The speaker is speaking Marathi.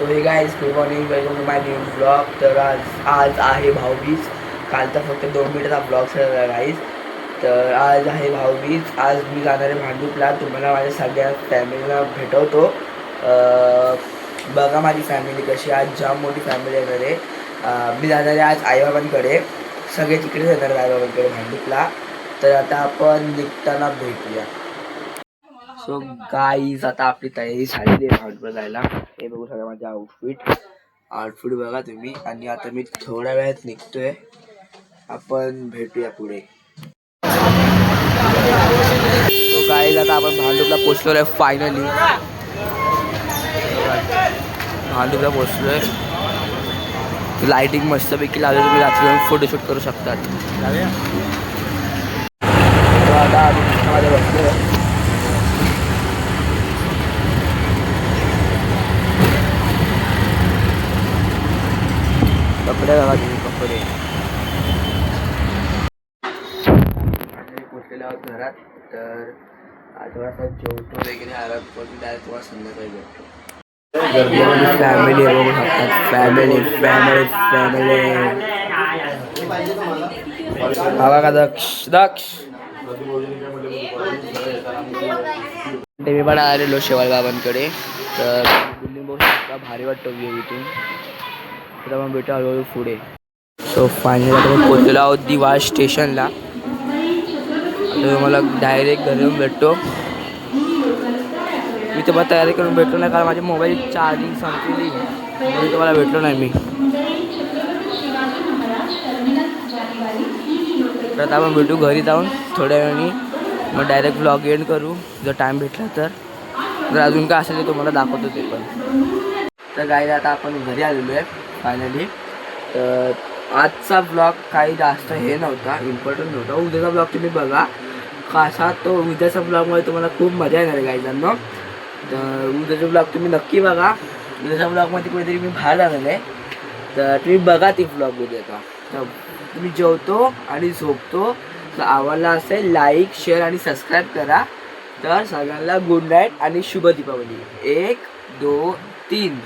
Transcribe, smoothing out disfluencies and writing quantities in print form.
So hey guys good morning, welcome to my new blog. तर आज आहे भाऊबीज. कालचा फक्त 2 मिनिटाचा ब्लॉग झाला गाईज. तर आज आहे भाऊबीज. आज मी जाणार आहे भांडूपला. तुम्हाला माझ्या सगळ्या फॅमिलीला भेटवतो. बघा माझी फॅमिली कशी. आज जाम मोठी फॅमिली येणार आहे. मी जाणार आहे आज आईबाबांकडे. सगळे तिकडे जाणार आहे आईबाबांकडे भांडूपला. तर आता आपण निघताना भेटूया. सो गाईज आता आपली तयारी झालेली आहे भांडूपला जायला. हे बघू सगळं माझे आउटफिट बघा तुम्ही. आणि आता मी थोड्या वेळात निघतोय. आपण भेटूया पुढे. सो गाईज आता आपण भांडूपला पोचलोय फायनली. भांडूपला पोचलोय. लाइटिंग मस्तपैकी लावली. तुम्ही रात्री जाऊन फोटोशूट करू शकतात. आता माझ्या बसलोय. कपडे बघा तुम्ही कपडे. पोचलेले आहोत घरात. तर थोडासा जेवतो वगैरे आराम करून डायरेक्ट तुम्हाला संध्याकाळी भेटतो. फॅमिली बघू शकतात. फॅमिली फॅमिली फॅमिली बघा का दक्ष मी पण आलेलो शेवाळबाबांकडे. तर बिल्डिंग बघू शकता. भारी वाटतो व्ह्यू इथून. तर मग भेटू हळूहळू पुढे. सो फायनली आता पोचलेलो आहोत दिवाळ स्टेशनला. आता तुम्हाला डायरेक्ट घरी येऊन भेटतो. मी तुम्हाला तयारी करून भेटलो नाही कारण माझी मोबाईल चार्जिंग संपली म्हणून तुम्हाला भेटलो नाही मी. तर आता आपण भेटू घरी जाऊन थोड्या वेळाने. मग डायरेक्ट व्लॉग एंड करू जर टाईम भेटला तर. जर अजून काय असेल ते तुम्हाला दाखवतो ते पण. तर गाईज आता आपण घरी आलेलो आहे फायनली. तर आजचा ब्लॉग काही जास्त हे नव्हता, इम्पॉर्टंट नव्हता. उद्याचा ब्लॉग तुम्ही बघा कसा. तो उद्याचा ब्लॉगमध्ये तुम्हाला खूप मजा येणार आहे गाईजांनो. तर उद्याचा ब्लॉग तुम्ही नक्की बघा. उद्याच्या ब्लॉगमध्ये कुठेतरी मी बाहेर आलेलो आहे. तर तुम्ही बघा ती ब्लॉग उद्याचा. तर तुम्ही जेवतो आणि झोपतो. तर आवडला असेल लाईक शेअर आणि सबस्क्राईब करा. तर सगळ्यांना गुड नाईट आणि शुभ दीपावली. 1 2 3.